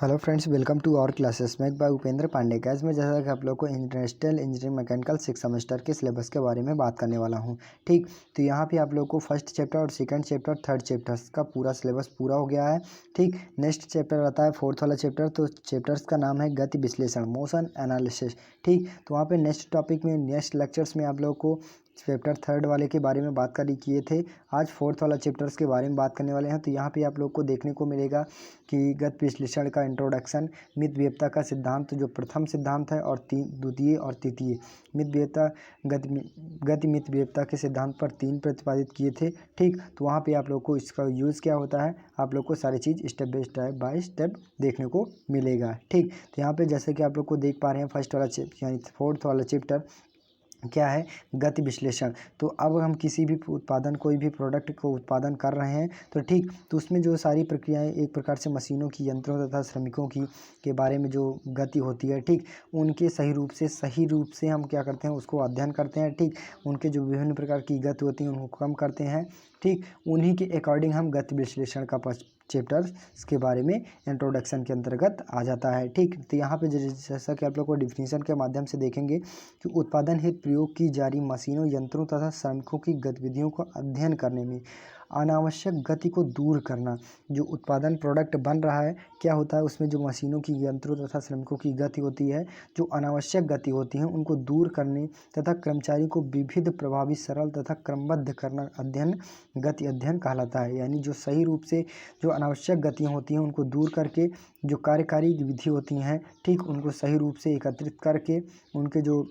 Hello friends, welcome to our classes make by Upendra Pandey. गैस में जैसा कि आप लोग को इंडस्ट्रियल इंजीनियरिंग मैकेनिकल 6 सेमेस्टर के सिलेबस के बारे में बात करने वाला हूं। ठीक, तो यहाँ पे आप लोग को फर्स्ट चैप्टर और सेकंड चैप्टर थर्ड चैप्टर्स का पूरा सिलेबस पूरा हो गया है। ठीक, नेक्स्ट चैप्टर आता है फोर्थ वाला चैप्टर। तो चैप्टर्स का नाम है गति विश्लेषण, मोशन एनालिसिस। ठीक, तो वहाँ पे नेक्स्ट टॉपिक में नेक्स्ट लेक्चर्स में आप लोग को चैप्टर थर्ड वाले के बारे में बात करी किए थे। आज फोर्थ वाला चैप्टर्स के बारे में बात करने वाले हैं। तो यहाँ पे आप लोग को देखने को मिलेगा कि गति विश्लेषण का इंट्रोडक्शन, मितव्ययिता का सिद्धांत जो प्रथम सिद्धांत है, और द्वितीय और तृतीय मितव्ययिता गति मितव्ययिता के सिद्धांत पर 3 प्रतिपादित किए थे। ठीक, तो वहाँ पे आप लोग को इसका यूज़ क्या होता है, आप लोग को सारी चीज़ स्टेप बाय स्टेप देखने को मिलेगा। ठीक, तो यहाँ पे जैसे कि आप लोग को देख पा रहे हैं, फर्स्ट वाला यानी फोर्थ वाला चैप्टर क्या है, गति विश्लेषण। तो अब हम किसी भी उत्पादन, कोई भी प्रोडक्ट को उत्पादन कर रहे हैं तो ठीक, तो उसमें जो सारी प्रक्रियाएं, एक प्रकार से मशीनों की, यंत्रों तथा श्रमिकों की के बारे में जो गति होती है, ठीक, उनके सही रूप से हम क्या करते हैं, उसको अध्ययन करते हैं। ठीक, उनके जो विभिन्न प्रकार की गति होती है उनको कम करते हैं। ठीक, उन्हीं के अकॉर्डिंग हम गति विश्लेषण का चैप्टर्स के बारे में इंट्रोडक्शन के अंतर्गत आ जाता है। ठीक, तो यहाँ पे जैसा कि आप लोग को डिफिनीशन के माध्यम से देखेंगे कि उत्पादन हेतु प्रयोग की जा रही मशीनों, यंत्रों तथा श्रमिकों की गतिविधियों को अध्ययन करने में अनावश्यक गति को दूर करना। जो उत्पादन प्रोडक्ट बन रहा है, क्या होता है, उसमें जो मशीनों की, यंत्रों तथा श्रमिकों की गति होती है, जो अनावश्यक गति होती है, उनको दूर करने तथा कर्मचारी को विविध, प्रभावी, सरल तथा क्रमबद्ध करना गति अध्ययन कहलाता है। यानी जो सही रूप से जो अनावश्यक गतियाँ होती हैं उनको दूर करके जो कार्यकारी विधि होती हैं, ठीक, उनको सही रूप से एकत्रित करके उनके जो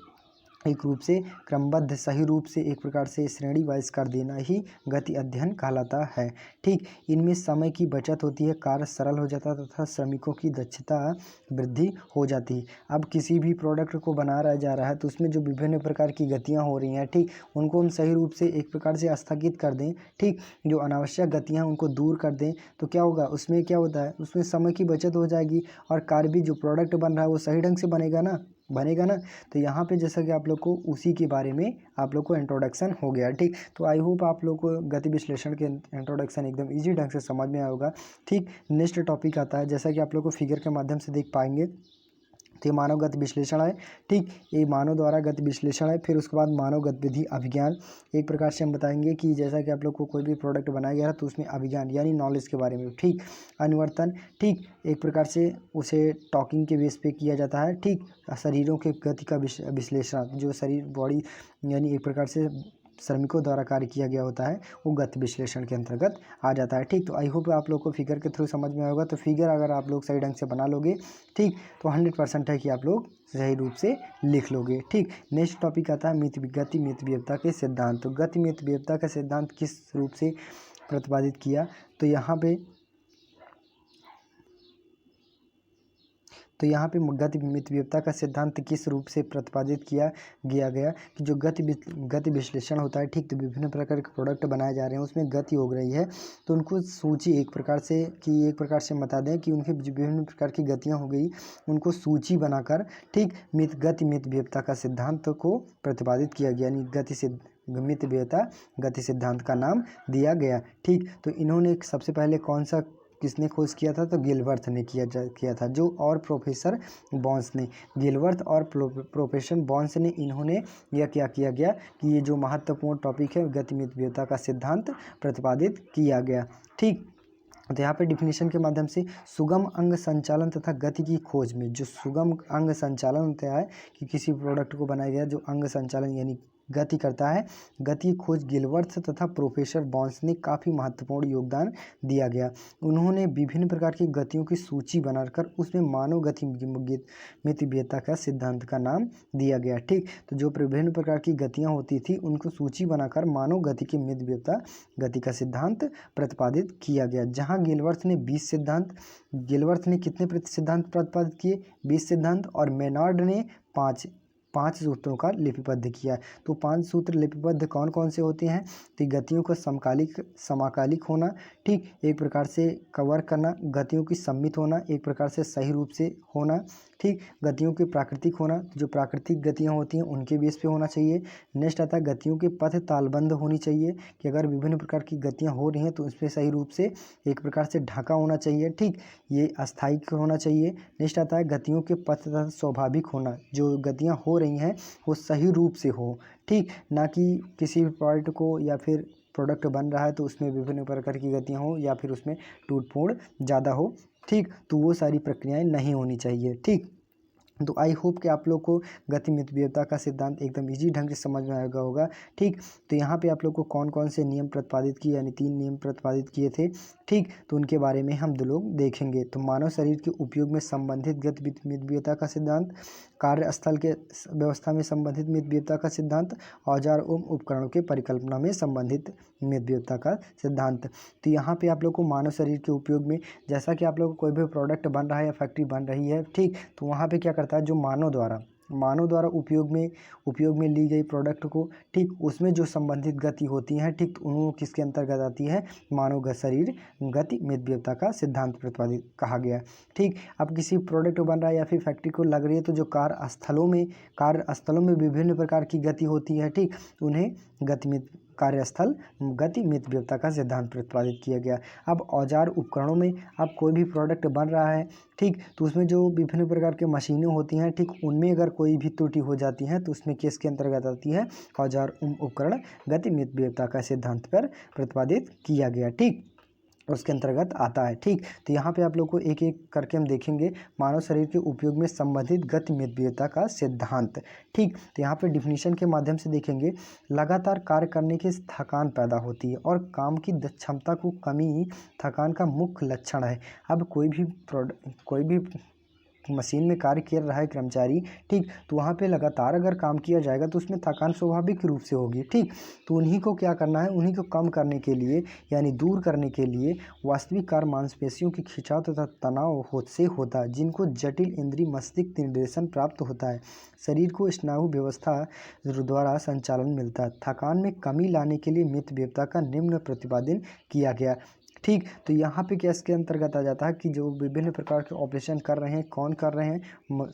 एक रूप से क्रमबद्ध, सही रूप से एक प्रकार से श्रेणी वाइज कर देना ही गति अध्ययन कहलाता है। ठीक, इनमें समय की बचत होती है, कार्य सरल हो जाता है तथा श्रमिकों की दक्षता वृद्धि हो जाती है। अब किसी भी प्रोडक्ट को बनाया जा रहा है तो उसमें जो विभिन्न प्रकार की गतियां हो रही हैं, ठीक, उनको हम सही रूप से एक प्रकार से स्थगित कर दें। ठीक, जो अनावश्यक गतियाँ उनको दूर कर दें तो क्या होगा, उसमें क्या होता है, उसमें समय की बचत हो जाएगी और कार्य भी, जो प्रोडक्ट बन रहा है वो सही ढंग से बनेगा ना। तो यहाँ पे जैसा कि आप लोग को उसी के बारे में आप लोग को इंट्रोडक्शन हो गया। ठीक, तो आई होप आप लोग को गति विश्लेषण के इंट्रोडक्शन एकदम इजी ढंग से समझ में आया होगा। ठीक, नेक्स्ट टॉपिक आता है, जैसा कि आप लोग को फिगर के माध्यम से देख पाएंगे, तो ये मानव गति विश्लेषण है। ठीक, ये मानव द्वारा गति विश्लेषण है। फिर उसके बाद मानव गतिविधि अभिज्ञान, एक प्रकार से हम बताएंगे कि जैसा कि आप लोग को कोई भी प्रोडक्ट बनाया गया है तो उसमें अभिज्ञान यानी नॉलेज के बारे में। ठीक, अनुवर्तन, ठीक, एक प्रकार से उसे टॉकिंग के बेस पे किया जाता है। ठीक, शरीरों के गति का विश्लेषण, जो शरीर, बॉडी, यानी एक प्रकार से श्रमिकों द्वारा कार्य किया गया होता है, वो गति विश्लेषण के अंतर्गत आ जाता है। ठीक, तो आई होप आप लोग को फिगर के थ्रू समझ में आएगा। तो फिगर अगर आप लोग सही ढंग से बना लोगे, ठीक, तो 100% है कि आप लोग सही रूप से लिख लोगे। ठीक, नेक्स्ट टॉपिक आता है गति मितव्ययिता के सिद्धांत। तो गति मितव्ययिता का सिद्धांत किस रूप से प्रतिपादित किया, तो यहाँ पे गति मितव्ययिता का सिद्धांत किस रूप से प्रतिपादित किया गया कि जो गति विश्लेषण होता है, ठीक, तो विभिन्न प्रकार के प्रोडक्ट बनाए जा रहे हैं, उसमें गति हो रही है, तो उनको सूची एक प्रकार से बता दें कि उनकी विभिन्न प्रकार की गतियां हो गई, उनको सूची बनाकर, ठीक, गति मितव्ययिता का सिद्धांत को प्रतिपादित किया गया, यानी मितव्ययिता गति सिद्धांत का नाम दिया गया। ठीक, तो इन्होंने सबसे पहले किसने खोज किया था, तो गिलवर्थ ने किया था, जो और प्रोफेसर बॉन्स ने, गिलवर्थ और प्रोफेसर बॉन्स ने, इन्होंने यह क्या किया गया कि ये जो महत्वपूर्ण टॉपिक है गति मितव्ययिता का सिद्धांत प्रतिपादित किया गया। ठीक, तो यहाँ पे डिफिनीशन के माध्यम से सुगम अंग संचालन तथा गति की खोज में, जो सुगम अंग संचालन होता है कि किसी प्रोडक्ट को बनाया गया जो अंग संचालन यानी गति करता है, गति की खोज गिलवर्थ तथा प्रोफेसर बॉन्स ने काफ़ी महत्वपूर्ण योगदान दिया गया। उन्होंने विभिन्न प्रकार की गतियों की सूची बनाकर उसमें मानव गति मितव्ययिता का सिद्धांत का नाम दिया गया। ठीक, तो जो विभिन्न प्रकार की गतियाँ होती थी उनको सूची बनाकर मानव गति की मितव्ययिता गति का सिद्धांत प्रतिपादित किया गया। जहाँ गिलवर्थ ने कितने सिद्धांत प्रतिपादित किए, 20 सिद्धांत, और मेनार्ड ने 5 5 सूत्रों का लिपिबद्ध किया है। तो 5 सूत्र लिपिबद्ध कौन कौन से होते हैं? तो गतियों का समाकालिक होना, ठीक, एक प्रकार से कवर करना, गतियों की सम्मित होना, एक प्रकार से सही रूप से होना, ठीक, गतियों के प्राकृतिक होना, जो प्राकृतिक गतियाँ होती हैं उनके बेस पे होना चाहिए। नेक्स्ट आता है गतियों के पथ तालबंद होनी चाहिए, कि अगर विभिन्न प्रकार की गतियाँ हो रही हैं तो उसमें सही रूप से एक प्रकार से ढका होना चाहिए, ठीक, ये अस्थायी होना चाहिए। नेक्स्ट आता है गतियों के पथ तथा स्वाभाविक होना, जो गतियाँ हो रही हैं वो सही रूप से हो, ठीक, ना कि किसी भी पार्ट को या फिर प्रोडक्ट बन रहा है तो उसमें विभिन्न प्रकार की गतियाँ हो या फिर उसमें टूट फूट ज़्यादा हो, ठीक, तो वो सारी प्रक्रियाएं नहीं होनी चाहिए, ठीक। तो आई होप कि आप लोग को गति मितव्ययिता का सिद्धांत एकदम इजी ढंग से समझ में आएगा होगा, ठीक। तो यहाँ पे आप लोग को कौन कौन से नियम प्रतिपादित किए, यानी 3 नियम प्रतिपादित किए थे, ठीक, तो उनके बारे में हम 2 लोग देखेंगे। तो मानव शरीर के उपयोग में संबंधित गति मितव्ययिता का सिद्धांत, कार्यस्थल के व्यवस्था में संबंधित मितव्ययिता का सिद्धांत, औजार एवं उपकरणों के परिकल्पना में संबंधित मितव्ययिता का सिद्धांत। तो यहाँ पे आप लोग को मानव शरीर के उपयोग में, जैसा कि आप लोग को कोई भी प्रोडक्ट बन रहा है या फैक्ट्री बन रही है, ठीक, तो वहाँ पे क्या करता है, जो मानव द्वारा उपयोग में ली गई प्रोडक्ट को, ठीक, उसमें जो संबंधित गति होती है, ठीक, तो उन्होंने किसके अंतर्गत आती है, मानव शरीर गति मितव्ययिता का सिद्धांत प्रतिपादित कहा गया, ठीक। अब किसी प्रोडक्ट बन रहा है या फिर फैक्ट्री को लग रही है तो जो कार्यस्थलों में विभिन्न प्रकार की गति होती है, ठीक, उन्हें कार्यस्थल गति मितव्ययिता का सिद्धांत प्रतिपादित किया गया। अब औजार उपकरणों में, अब कोई भी प्रोडक्ट बन रहा है, ठीक, तो उसमें जो विभिन्न प्रकार के मशीनें होती हैं, ठीक, उनमें अगर कोई भी त्रुटि हो जाती है तो उसमें किसके अंतर्गत आती है, औजार उपकरण गति मितव्ययिता का सिद्धांत पर प्रतिपादित किया गया, ठीक, उसके अंतर्गत आता है, ठीक। तो यहाँ पे आप लोग को एक एक करके हम देखेंगे मानव शरीर के उपयोग में संबंधित गति मितव्ययिता का सिद्धांत, ठीक। तो यहाँ पे डिफिनीशन के माध्यम से देखेंगे, लगातार कार्य करने की थकान पैदा होती है और काम की क्षमता को कमी थकान का मुख्य लक्षण है। अब कोई भी मशीन में कार्य कर रहा है कर्मचारी, ठीक, तो वहाँ पे लगातार अगर काम किया जाएगा तो उसमें थकान स्वाभाविक रूप से होगी, ठीक। तो उन्हीं को क्या करना है, उन्हीं को कम करने के लिए यानी दूर करने के लिए वास्तविक कार्य मांसपेशियों की खिंचाव तथा तनाव से होता है, जिनको जटिल इंद्रिय मस्तिष्क निर्देशन प्राप्त होता है। शरीर को स्नायु व्यवस्था द्वारा संचालन मिलता है। थकान में कमी लाने के लिए मितव्ययिता का निम्न प्रतिपादन किया गया, ठीक। तो यहाँ पे क्या इसके अंतर्गत आ जाता है कि जो विभिन्न प्रकार के ऑपरेशन कर रहे हैं, कौन कर रहे हैं,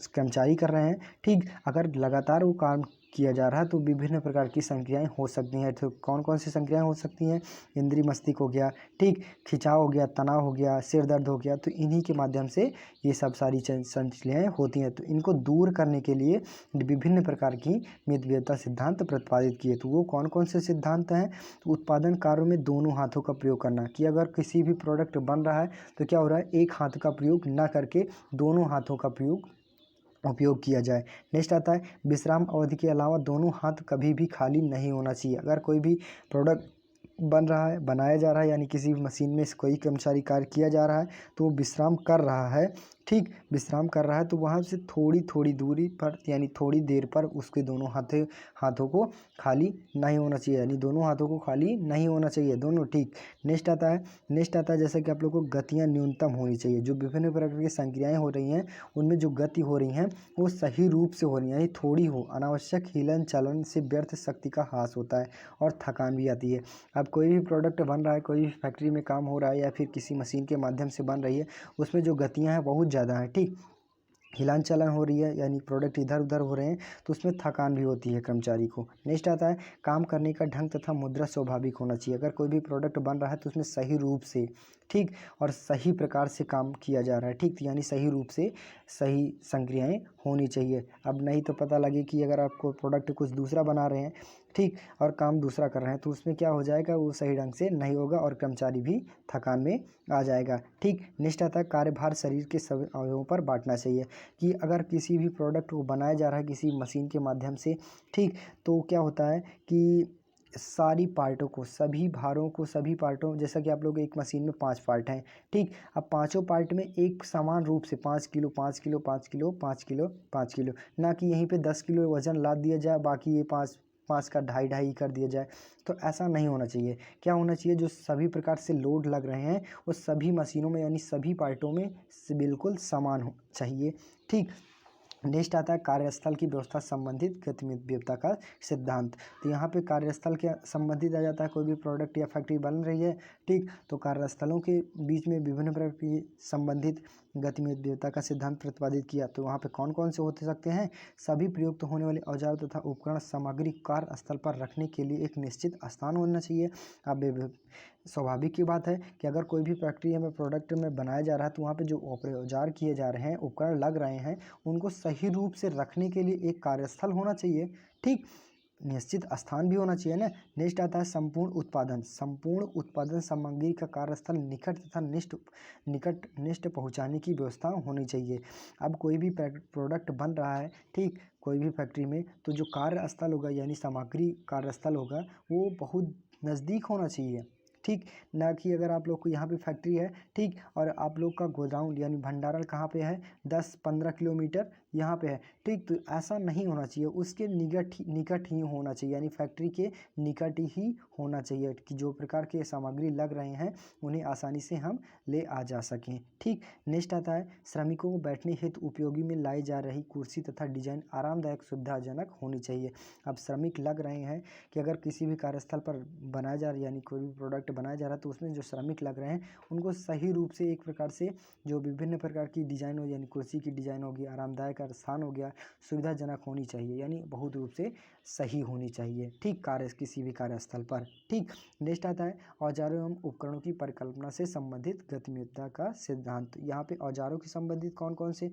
कर्मचारी कर रहे हैं, ठीक, अगर लगातार वो काम किया जा रहा है तो विभिन्न प्रकार की संक्रियाएं हो सकती हैं। तो कौन कौन सी संक्रियाएं हो सकती हैं, इंद्रिय मस्तिष्क हो गया, ठीक, खिंचाव हो गया, तनाव हो गया, सिर दर्द हो गया, तो इन्हीं के माध्यम से ये सब सारी संक्रियाएं होती हैं। तो इनको दूर करने के लिए विभिन्न प्रकार की मितव्ययिता सिद्धांत प्रतिपादित किए। तो वो कौन कौन से सिद्धांत हैं, तो उत्पादन कार्यों में दोनों हाथों का प्रयोग करना, कि अगर किसी भी प्रोडक्ट बन रहा है तो क्या हो रहा है, एक हाथ का प्रयोग ना करके दोनों हाथों का उपयोग किया जाए। नेक्स्ट आता है विश्राम अवधि के अलावा दोनों हाथ कभी भी खाली नहीं होना चाहिए। अगर कोई भी प्रोडक्ट बनाया जा रहा है, यानी किसी भी मशीन में कोई कर्मचारी कार्य किया जा रहा है तो वो विश्राम कर रहा है, ठीक, विश्राम कर रहा है, तो वहाँ से थोड़ी दूरी पर यानी थोड़ी देर पर उसके दोनों हाथों को खाली नहीं होना चाहिए, यानी दोनों हाथों को खाली नहीं होना चाहिए, दोनों, ठीक। नेक्स्ट आता है जैसा कि आप लोग को गतियाँ न्यूनतम होनी चाहिए। जो विभिन्न प्रकार की संक्रियाएँ हो रही हैं उनमें जो गति हो रही हैं वो सही रूप से हो रही हैं, यानी थोड़ी हो। अनावश्यक हिलन चलन से व्यर्थ शक्ति का ह्रास होता है और थकान भी आती है। अब कोई भी प्रोडक्ट बन रहा है, कोई भी फैक्ट्री में काम हो रहा है या फिर किसी मशीन के माध्यम से बन रही है, उसमें जो गतियाँ हैं बहुत ज़्यादा हैं, ठीक, हिलन चलन हो रही है, यानी प्रोडक्ट इधर उधर हो रहे हैं, तो उसमें थकान भी होती है कर्मचारी को। नेक्स्ट आता है काम करने का ढंग तथा मुद्रा स्वाभाविक होना चाहिए। अगर कोई भी प्रोडक्ट बन रहा है तो उसमें सही रूप से, ठीक, और सही प्रकार से काम किया जा रहा है, ठीक, यानी सही रूप से सही संक्रियाएं होनी चाहिए। अब नहीं तो पता लगे कि अगर आपको प्रोडक्ट कुछ दूसरा बना रहे हैं, ठीक, और काम दूसरा कर रहे हैं, तो उसमें क्या हो जाएगा, वो सही ढंग से नहीं होगा और कर्मचारी भी थकान में आ जाएगा, ठीक। नेक्स्ट आता है कार्यभार शरीर के सभी अवयवों पर बांटना चाहिए, कि अगर किसी भी प्रोडक्ट को बनाया जा रहा है किसी मशीन के माध्यम से, ठीक, तो क्या होता है कि सारी पार्टों को, सभी भारों को, सभी पार्टों, जैसा कि आप लोग एक मशीन में 5 पार्ट हैं, ठीक, अब पांचों पार्ट में एक समान रूप से 5 kilo 5 kilo 5 kilo 5 kilo 5 kilo, ना कि यहीं पे 10 किलो वजन लाद दिया जाए, बाकी ये 5 का ढाई कर दिया जाए, तो ऐसा नहीं होना चाहिए। क्या होना चाहिए, जो सभी प्रकार से लोड लग रहे हैं वो सभी मशीनों में यानी सभी पार्टों में बिल्कुल समान हो चाहिए, ठीक। नेक्स्ट आता है कार्यस्थल की व्यवस्था संबंधित गतिविधता का सिद्धांत। तो यहाँ पे कार्यस्थल के संबंधित आ जाता है, कोई भी प्रोडक्ट या फैक्ट्री बन रही है, ठीक, तो कार्यस्थलों के बीच में विभिन्न प्रकार की संबंधित गतिविधता का सिद्धांत प्रतिपादित किया। तो वहाँ पे कौन कौन से होते सकते हैं? सभी प्रयुक्त होने वाले औजार तथा उपकरण सामग्री कार्यस्थल पर रखने के लिए एक निश्चित स्थान होना चाहिए। अब स्वाभाविक की बात है कि अगर कोई भी फैक्ट्री में प्रोडक्ट में बनाया जा रहा है तो वहाँ पे जो औजार किए जा रहे हैं, उपकरण लग रहे हैं, उनको सही रूप से रखने के लिए एक कार्यस्थल होना चाहिए, ठीक, निश्चित स्थान भी होना चाहिए ना। नेक्स्ट आता है संपूर्ण उत्पादन। संपूर्ण उत्पादन सामग्री का कार्यस्थल निकट तथा निष्ठ पहुंचाने की व्यवस्था होनी चाहिए। अब कोई भी प्रोडक्ट बन रहा है, ठीक, कोई भी फैक्ट्री में, तो जो कार्यस्थल होगा यानी सामग्री कार्यस्थल होगा वो बहुत नज़दीक होना चाहिए, ठीक, ना कि अगर आप लोग को यहाँ पे फैक्ट्री है, ठीक, और आप लोग का गोदाम यानी भंडारण कहाँ पे है, 10-15 किलोमीटर यहाँ पे है, ठीक, तो ऐसा नहीं होना चाहिए, उसके निकट ही होना चाहिए, यानी फैक्ट्री के निकट ही होना चाहिए कि जो प्रकार के सामग्री लग रहे हैं उन्हें आसानी से हम ले आ जा सकें, ठीक। नेक्स्ट आता है श्रमिकों को बैठने हेतु उपयोगी में लाई जा रही कुर्सी तथा डिजाइन आरामदायक सुविधाजनक होनी चाहिए। अब श्रमिक लग रहे हैं कि अगर किसी भी कार्यस्थल पर बनाया जा रहा है यानी कोई भी प्रोडक्ट बनाया जा रहा है तो उसमें जो श्रमिक लग रहे हैं उनको सही रूप से एक प्रकार से जो विभिन्न प्रकार की डिज़ाइन हो, यानी कुर्सी की डिज़ाइन होगी, आरामदायक स्थान हो गया, सुविधाजनक होनी चाहिए, यानी बहुत रूप से सही होनी चाहिए, ठीक, किसी भी कार्यस्थल पर, ठीक। नेक्स्ट आता है औजारों एवं उपकरणों की परिकल्पना से संबंधित गतिविधता का सिद्धांत। यहाँ पे औजारों के संबंधित कौन कौन से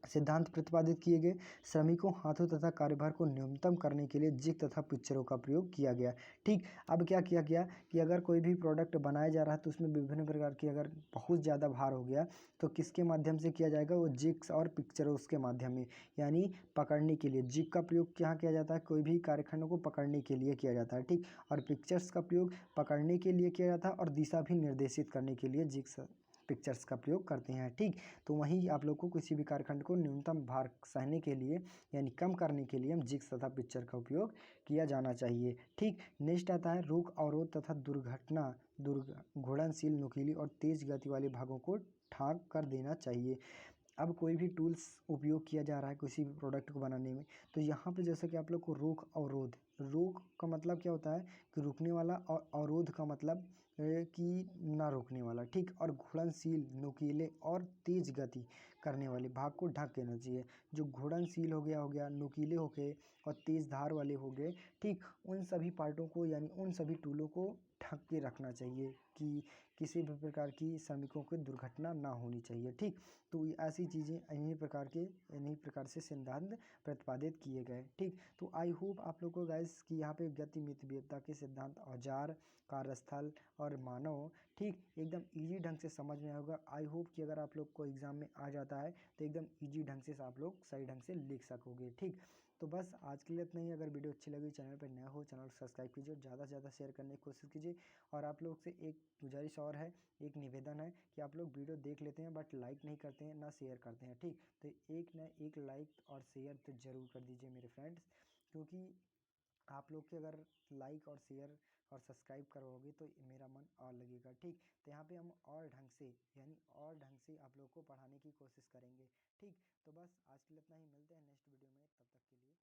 सिद्धांत प्रतिपादित किए गए? श्रमिकों, हाथों तथा कार्यभार को न्यूनतम करने के लिए जिग तथा पिक्चरों का प्रयोग किया गया, ठीक। अब क्या किया गया कि अगर कोई भी प्रोडक्ट बनाया जा रहा है तो उसमें विभिन्न प्रकार की अगर बहुत ज़्यादा भार हो गया तो किसके माध्यम से किया जाएगा? वो जिग्स और पिक्चरों के माध्यम में, यानी पकड़ने के लिए जिग का प्रयोग क्या किया जाता है? कोई भी कार्यखंडों को पकड़ने के लिए किया जाता है, ठीक, और पिक्चर्स का प्रयोग पकड़ने के लिए किया जाता है और दिशा भी निर्देशित करने के लिए जिग्स पिक्चर्स का प्रयोग करते हैं, ठीक। तो वहीं आप लोग को किसी भी कार्यखंड को न्यूनतम भार सहने के लिए यानी कम करने के लिए हम जिग्स तथा पिक्चर का उपयोग किया जाना चाहिए, ठीक। नेक्स्ट आता है रोक अवरोध तथा घुलनशील, नुकीली और तेज गति वाले भागों को ठाक कर देना चाहिए। अब कोई भी टूल्स उपयोग किया जा रहा है किसी भी प्रोडक्ट को बनाने में, तो यहाँ पे जैसे कि आप लोग को रोक अवरोध, रोक का मतलब क्या होता है कि रुकने वाला, और अवरोध का मतलब कि ना रोकने वाला, ठीक, और घुलनशील, नुकीले और तेज गति करने वाले भाग को ढक देना चाहिए। जो घुलनशील हो गया, नुकीले हो गए और तेज धार वाले हो गए, ठीक, उन सभी पार्टों को यानी उन सभी टूलों को ढक के रखना चाहिए कि किसी भी प्रकार की श्रमिकों को दुर्घटना ना होनी चाहिए, ठीक। तो ऐसी चीज़ें इन्हीं प्रकार से सिद्धांत प्रतिपादित किए गए, ठीक। तो आई होप आप लोग को गाइस कि यहाँ पे गतिमितव्यता के सिद्धांत, औजार, कार्यस्थल और मानव, ठीक, एकदम इजी ढंग से समझ में आएगा। आई होप कि अगर आप लोग को एग्जाम में आ जाता है तो एकदम इजी ढंग से आप लोग सही ढंग से लिख सकोगे, ठीक। तो बस आज के लिए इतना ही। अगर वीडियो अच्छी लगी, चैनल पर नया हो, चैनल को सब्सक्राइब कीजिए, ज़्यादा से ज़्यादा शेयर करने की कोशिश कीजिए। और आप लोग से एक गुजारिश और है, एक निवेदन है कि आप लोग वीडियो देख लेते हैं बट लाइक नहीं करते हैं, ना शेयर करते हैं, ठीक। तो एक लाइक और शेयर तो ज़रूर कर दीजिए मेरे फ्रेंड्स, क्योंकि आप लोग के अगर लाइक और शेयर और सब्सक्राइब करोगे तो मेरा मन और लगेगा, ठीक। तो यहाँ पे हम और ढंग से यानी और ढंग से आप लोग को पढ़ाने की कोशिश करेंगे, ठीक। तो बस आज के लिए इतना ही, मिलते हैं नेक्स्ट वीडियो में, तब तक के लिए।